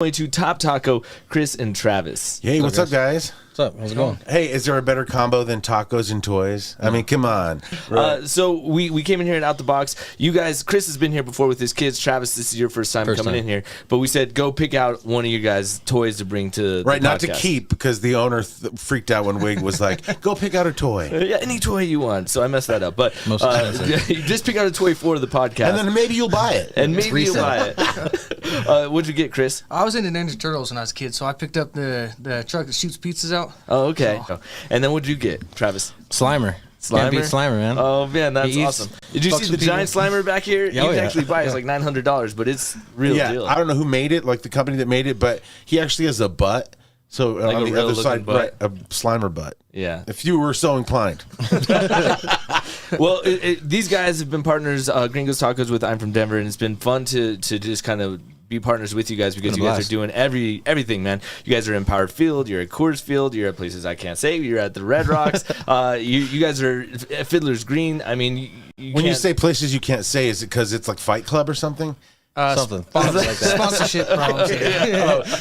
22 Top Taco, Chris and Travis. Hey, what's up, guys? What's up? How's it going? Hey, is there a better combo than tacos and toys? I mean, come on. So we came in here and out the box. You guys, Chris has been here before with his kids. Travis, this is your first time coming in here. But we said go pick out one of you guys' toys to bring to the not to podcast. keep, because the owner freaked out when Wig was like, go pick out a toy. Yeah, any toy you want. So I messed that up. But Most expensive. you just pick out a toy for the podcast. And then maybe you'll buy it. And maybe you'll buy it. What'd you get, Chris? I was into Ninja Turtles when I was a kid, so I picked up the truck that shoots pizzas out. Oh, okay. And then what'd you get, Travis? Slimer. Can't beat Slimer, man. Oh, man, that's awesome. Did you see the giant Slimer back here? You can actually buy it. It's like $900, but it's real deal. I don't know who made it, like the company that made it, but he actually has a butt. So like on the other side, butt. right, a Slimer butt. Yeah. If you were so inclined. Well, these guys have been partners, Gringos Tacos with I'm from Denver, and it's been fun to just kind of be partners with you guys because you guys are doing everything, man. You guys are in Power Field, you're at Coors Field, you're at places I can't say, you're at the Red Rocks. You guys are at Fiddler's Green. I mean, when you say places you can't say, is it because it's like Fight Club or something? Something like that. Sponsorship problems.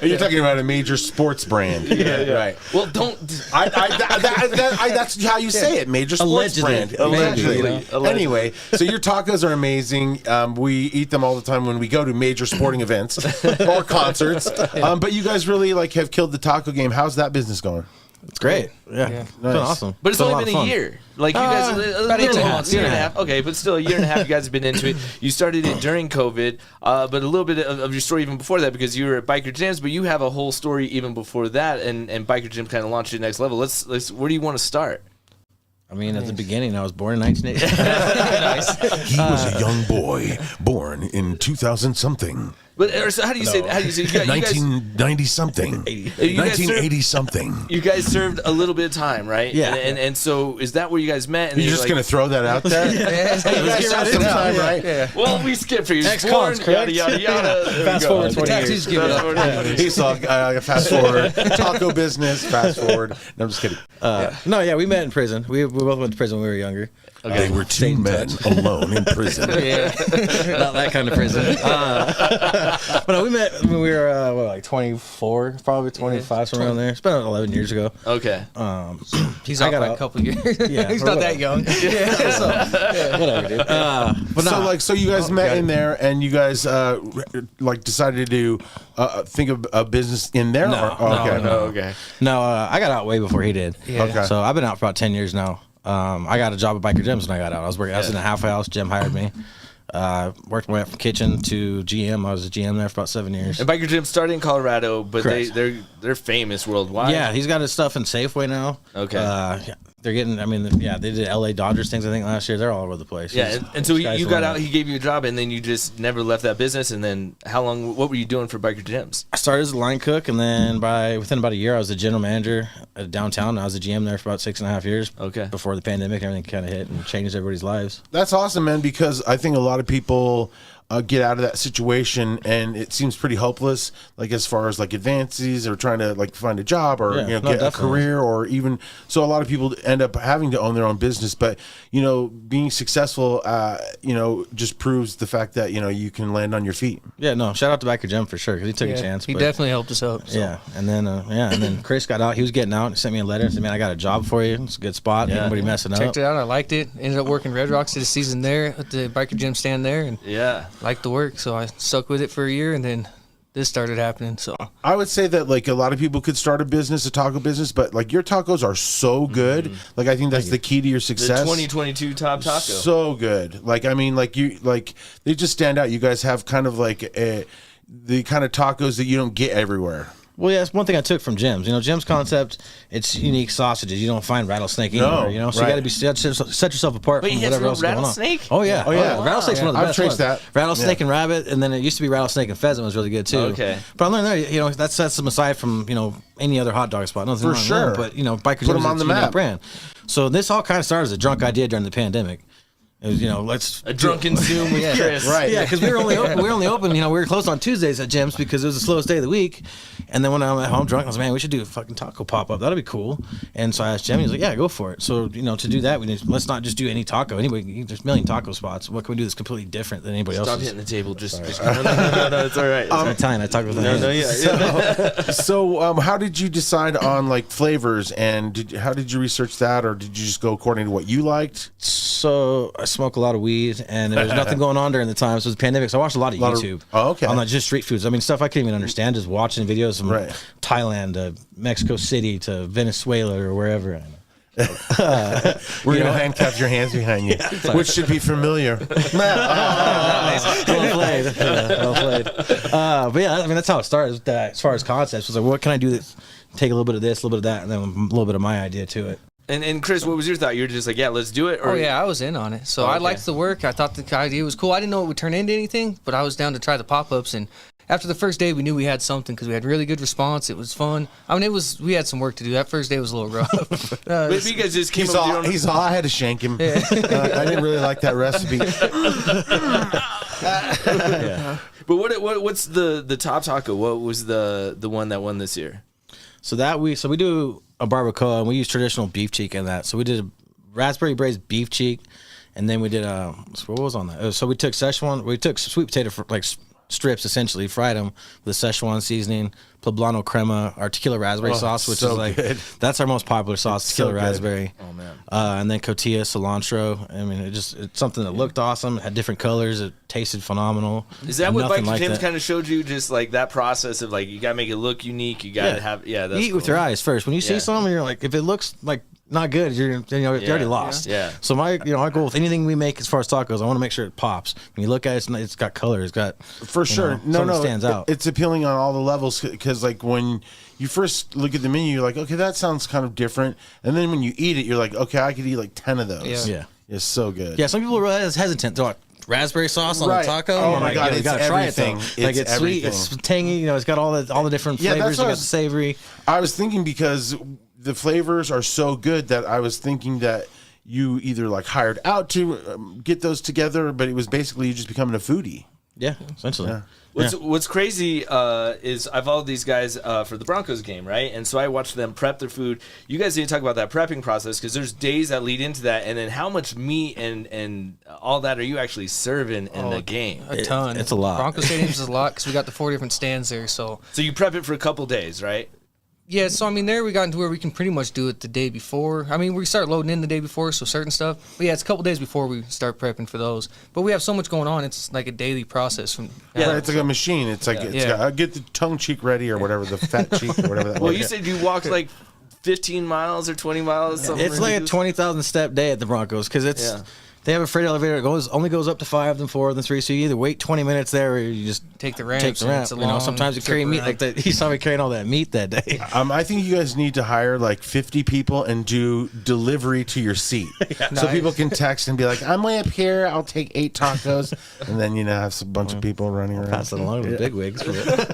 You're talking about a major sports brand. Yeah. Right. Well, don't. That's how you say it. Major sports brand. Allegedly. Anyway, so your tacos are amazing. We eat them all the time when we go to major sporting events or concerts. But you guys really have killed the taco game. How's that business going? It's great. Yeah. It's been awesome. But it's only been a year. Like you guys, about 18 months. Year and a half. Okay, but still a year and a half. You guys have been into it. You started it during COVID, but a little bit of your story even before that because you were at Biker Gyms. But you have a whole story even before that, and Biker Gym kind of launched it next level. Let's. Where do you want to start? I mean, at the beginning, I was born in 1980. He was a young boy born in 2000 something. But so how do you say? How do you say? 1990 something. 1980 something. You guys served a little bit of time, right? Yeah. And so is that where you guys met? And You're just gonna throw that out there? Let's get right into it, right? Yeah. Well, we skipped for you. Ex-cons, correct? Yada yada. Fast forward 20 years. He saw fast forward taco business. Fast forward. No, I'm just kidding. We met in prison. We both went to prison when we were younger. Okay. They were two men alone in prison. Not that kind of prison. But no, we met when we were like 24, probably 25, somewhere around there. It's been 11 years ago. Okay. He's out by a couple years. Yeah, he's not that young. Whatever, dude. But so you guys met in there, and you guys decided to think of a business in there. No, Okay. No, I got out way before he did. Yeah. Okay. So I've been out for about 10 years now. I got a job at Biker Gyms when I got out. I was in a half house. Jim hired me. Worked my way up from kitchen to GM. I was a GM there for about 7 years. And Biker Gym started in Colorado, but they're famous worldwide. Yeah, he's got his stuff in Safeway now. Okay. They're getting. I mean, they did LA Dodgers things. I think last year they're all over the place. Yeah, and so you got out. He gave you a job, and then you just never left that business. And then how long? What were you doing for Biker Gyms? I started as a line cook, and then within about a year, I was the general manager at downtown. I was a GM there for about 6.5 years. Okay. Before the pandemic, everything kind of hit and changed everybody's lives. That's awesome, man, because I think a lot of people get out of that situation and it seems pretty hopeless, like as far as advances or trying to find a job or get a career, or even so a lot of people end up having to own their own business, but being successful just proves the fact that you can land on your feet. Yeah, no, shout out to Biker Jim for sure, because he took a chance. He definitely helped us out. So. Yeah, and then Chris got out. He was getting out and sent me a letter and said, "Man, I got a job for you. It's a good spot. Nobody messing up." Checked it out. I liked it. Ended up working Red Rocks this season there at the Biker Gym stand there, and liked the work. So I stuck with it for a year, and then this started happening. So I would say that a lot of people could start a taco business, but your tacos are so good. I think that's the key to your success. The 2022 Top Taco. So good. They just stand out. You guys have kind of the kind of tacos that you don't get everywhere. Well, yeah, it's one thing I took from Jim's. Jim's concept, it's unique sausages. You don't find rattlesnake anywhere, So you got to be set yourself apart from whatever else is going on. Rattlesnake? Oh, yeah. Wow. Rattlesnake's one of the best I've traced that. Rattlesnake and rabbit, and then it used to be rattlesnake and pheasant was really good, too. Okay. But I learned there, that sets them aside from, any other hot dog spot. Nothing For wrong sure. with them, but, Biker Jim's them on the map. brand. So this all kind of started as a drunk idea during the pandemic. It was, let's a drunken Zoom with Chris. Right. Yeah, because we were only open. We were closed on Tuesdays at gyms because it was the slowest day of the week. And then when I'm at home drunk, I was like, man, we should do a fucking taco pop-up. That'd be cool. And so I asked Jimmy, he's like, yeah, go for it. So, to do that, let's not just do any taco. Anyway, there's a million taco spots. What can we do that's completely different than anybody else? Stop hitting the table. Just no, it's all right. I'm Italian. I talk with the hands. So, how did you decide on like flavors, and how did you research that, or did you just go according to what you liked? So I smoke a lot of weed, and there was nothing going on during the time. So it was a pandemic. So I watched a lot of YouTube. On like just street foods. I mean, stuff I couldn't even understand. Just watching videos from Thailand to Mexico City to Venezuela or wherever. We're gonna handcuff your hands behind you, which should be familiar. Well played. Well played. But yeah, I mean that's how it started. As far as concepts, it was like, what can I do that take a little bit of this, a little bit of that, and then a little bit of my idea to it. And Chris, what was your thought? You were just like, yeah, let's do it? Or? Oh, yeah, I was in on it. So I liked the work. I thought the idea was cool. I didn't know it would turn into anything, but I was down to try the pop-ups. And after the first day, we knew we had something because we had really good response. It was fun. I mean, we had some work to do. That first day was a little rough. But you guys just came up with I had to shank him. Yeah. I didn't really like that recipe. But what's the top taco? What was the one that won this year? So we do a barbacoa, and we use traditional beef cheek in that. So we did a raspberry braised beef cheek, and then we did what was on that? So we took Szechuan, we took sweet potato strips, essentially fried them with a Szechuan seasoning, poblano crema, our tequila raspberry sauce, which is like good. That's our most popular sauce, tequila raspberry. Oh man! And then cotija, cilantro. I mean, it's something that looked awesome. It had different colors. It tasted phenomenal. Is that what Biker Jim's kind of showed you? Just like that process of like you gotta make it look unique. You gotta have That's eat cool. with your eyes first. When you see something, you're like, if it looks like not good, you're already lost. Yeah. So my goal with anything we make as far as tacos, I want to make sure it pops. When you look at it, it's got color. It's got stands out. It's appealing on all the levels because like when you first look at the menu, you're like, okay, that sounds kind of different, and then when you eat it, you're like, okay, I could eat like 10 of those. Yeah. It's so good. Yeah. Some people are really hesitant. They're like, raspberry sauce on a taco. Oh my god, you gotta try it though. It's sweet, it's tangy. It's got all the different flavors. You got the savory. I was thinking because the flavors are so good that I was thinking that you either like hired out to get those together, but it was basically you just becoming a foodie. Yeah, essentially. Yeah. What's crazy is I followed these guys for the Broncos game, right? And so I watched them prep their food. You guys need to talk about that prepping process because there's days that lead into that, and then how much meat and all that are you actually serving in the game? A ton. It's a lot. Broncos Stadium's is a lot because we got the 4 different stands there. So you prep it for a couple days, right? Yeah, so I mean, there we got into where we can pretty much do it the day before. I mean, we start loading in the day before, so certain stuff. But yeah, it's a couple days before we start prepping for those. But we have so much going on; it's like a daily process. It's like a machine. It's like I get the tongue cheek ready or whatever, the fat cheek or whatever. Well, you said you walked like 15 miles or 20 miles. It's like a 20,000 step day at the Broncos because it's. Yeah. They have a freight elevator that only goes up to 5, then 4, then 3. So you either wait 20 minutes there, or you just take the ramp. Sometimes you carry meat like that. He saw me carrying all that meat that day. I think you guys need to hire like 50 people and do delivery to your seat, so people can text and be like, "I'm way up here. I'll take 8 tacos," and then have a bunch of people running around. Pass it along to the big wigs.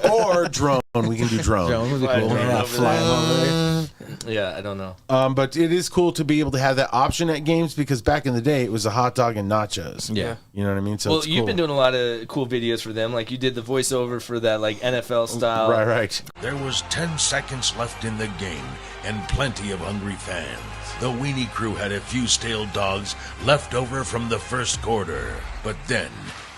Or drone. We can do drone. Drone would be cool. Fly over there. Yeah, I don't know. But it is cool to be able to have that option at games because back in the day it was a hot dog and nachos. Yeah. You know what I mean? So you've been doing a lot of cool videos for them. Like you did the voiceover for that like NFL style. Right. There was 10 seconds left in the game and plenty of hungry fans. The Weenie Crew had a few stale dogs left over from the first quarter. But then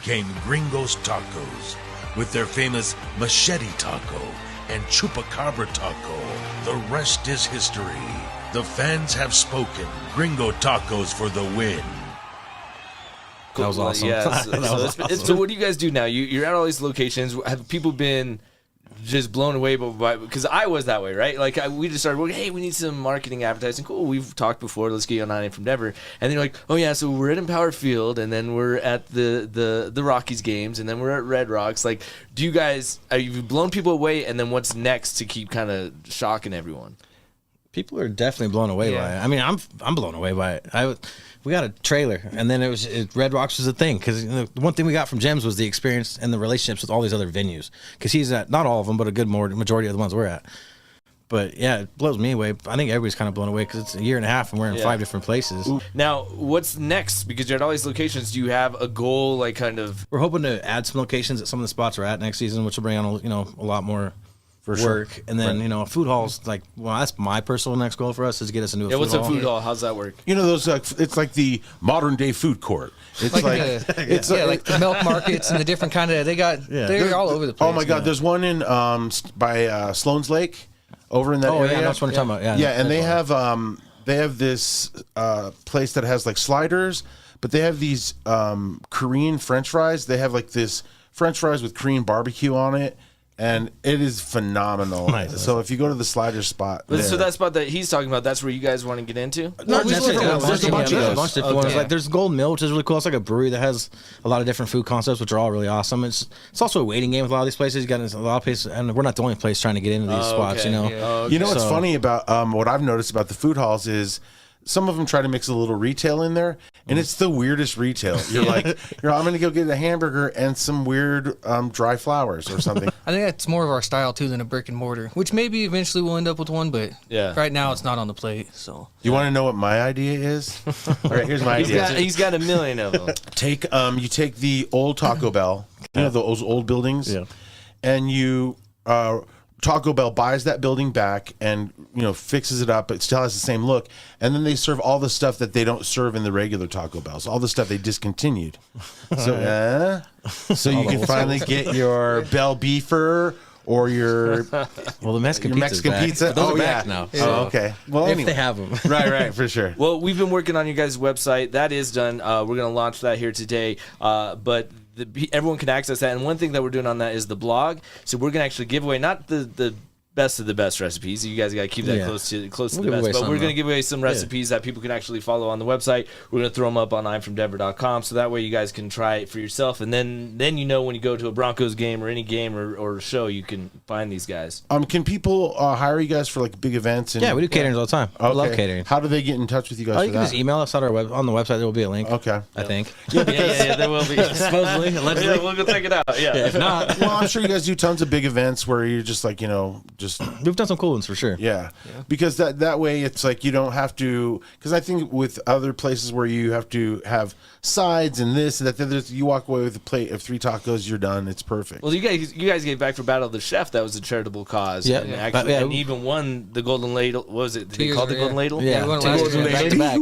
came Gringos Tacos with their famous machete taco and chupacabra taco. The rest is history. The fans have spoken. Gringo Tacos for the win. That was awesome. Yeah, so what do you guys do now? You're at all these locations. Have people been just blown away by because I was that way, right? Like we just started working, hey, we need some marketing advertising. Cool, we've talked before. Let's get you on 9 from Denver. And then you're like, oh yeah, so we're at Empower Field, and then we're at the Rockies games, and then we're at Red Rocks. Like, do you guys have you blown people away? And then what's next to keep kind of shocking everyone? People are definitely blown away by it. I mean, I'm blown away by it. We got a trailer, and then Red Rocks was a thing because the one thing we got from Jim's was the experience and the relationships with all these other venues. Because he's at not all of them, but a good majority of the ones we're at. But yeah, it blows me away. I think everybody's kind of blown away because it's a year and a half and we're in 5 different places. Now, what's next? Because you're at all these locations. Do you have a goal, like kind of? We're hoping to add some locations at some of the spots we're at next season, which will bring on a lot more work, and then a food hall's like, well, that's my personal next goal for us is to get us into a food hall. What's a food hall? How's that work? Those it's like the modern day food court. It's like the milk markets and the different kind of they're all over the place. Oh my God, there's one in by Sloan's Lake over in that area. Yeah, that's what I'm talking about. Yeah, and they have this place that has like sliders, but they have these Korean French fries. They have like this French fries with Korean barbecue on it. And it is phenomenal. Nice. So if you go to the slider spot, so that spot that he's talking about, that's where you guys want to get into? No, there's a bunch of different ones. Like there's Golden Mill, which is really cool. It's like a brewery that has a lot of different food concepts, which are all really awesome. It's also a waiting game with a lot of these places. You got a lot of places, and we're not the only place trying to get into these spots. Okay. What's funny about what I've noticed about the food halls is some of them try to mix a little retail in there, and it's the weirdest retail. You're like, I'm going to go get a hamburger and some weird dry flowers or something. I think that's more of our style, too, than a brick and mortar, which maybe eventually we'll end up with one, but right now it's not on the plate. So you want to know what my idea is? All right, here's my idea. He's got a million of them. You take the old Taco Bell, those old buildings, and you Taco Bell buys that building back and fixes it up. It still has the same look, and then they serve all the stuff that they don't serve in the regular Taco Bells. All the stuff they discontinued. So you can finally get your Bell Beefer or your the Mexican pizza. Those are back now. Oh, okay. Well, if they have them, right, for sure. Well, we've been working on your guys' website. That is done. We're going to launch that here today. But everyone can access that, and one thing that we're doing on that is the blog. So we're gonna actually give away not the best of the best recipes. You guys got to keep that close to the best. But we're going to give away some recipes that people can actually follow on the website. We're going to throw them up on imfromdenver.com, so that way you guys can try it for yourself. And then when you go to a Broncos game or any game or show, you can find these guys. Can people hire you guys for like big events? And, we do caterings all the time. Okay. I love catering. How do they get in touch with you guys? You can just email us on on the website. There will be a link. Okay, I think. Yeah, there will be. Supposedly, allegedly. Yeah, we'll go check it out. Yeah. If not, well, I'm sure you guys do tons of big events where you're just like we've done some cool ones for sure. Yeah. Because that way it's like you don't have to, because I think with other places where you have to have sides and this and that, you walk away with a plate of 3 tacos, you're done. It's perfect. Well, you guys gave back for Battle of the Chef. That was a charitable cause. Yeah. And even won the Golden Ladle. What was it? Did they call it the Golden Ladle? Yeah. We won last year. Back to back.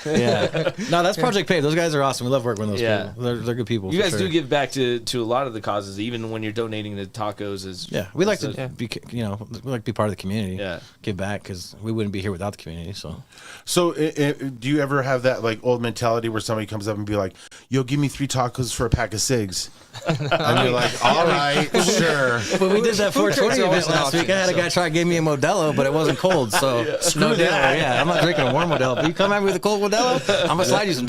Yeah. No, that's Project Pay. Those guys are awesome. We love working with those people. They're good people. You guys do give back to a lot of the causes, even when you're donating the tacos. We like to be, we like to be part of the community. Yeah. Give back because we wouldn't be here without the community. So do you ever have that like old mentality where somebody comes up and be like, "Yo, give me 3 tacos for a pack of cigs," and you're like, "All right, sure." When we did that 420 event last week, I had a guy try to give me a Modelo, but it wasn't cold, so no deal. Yeah, I'm not drinking a warm Modelo. But you come at me with a cold Modelo, I'm gonna slide you some.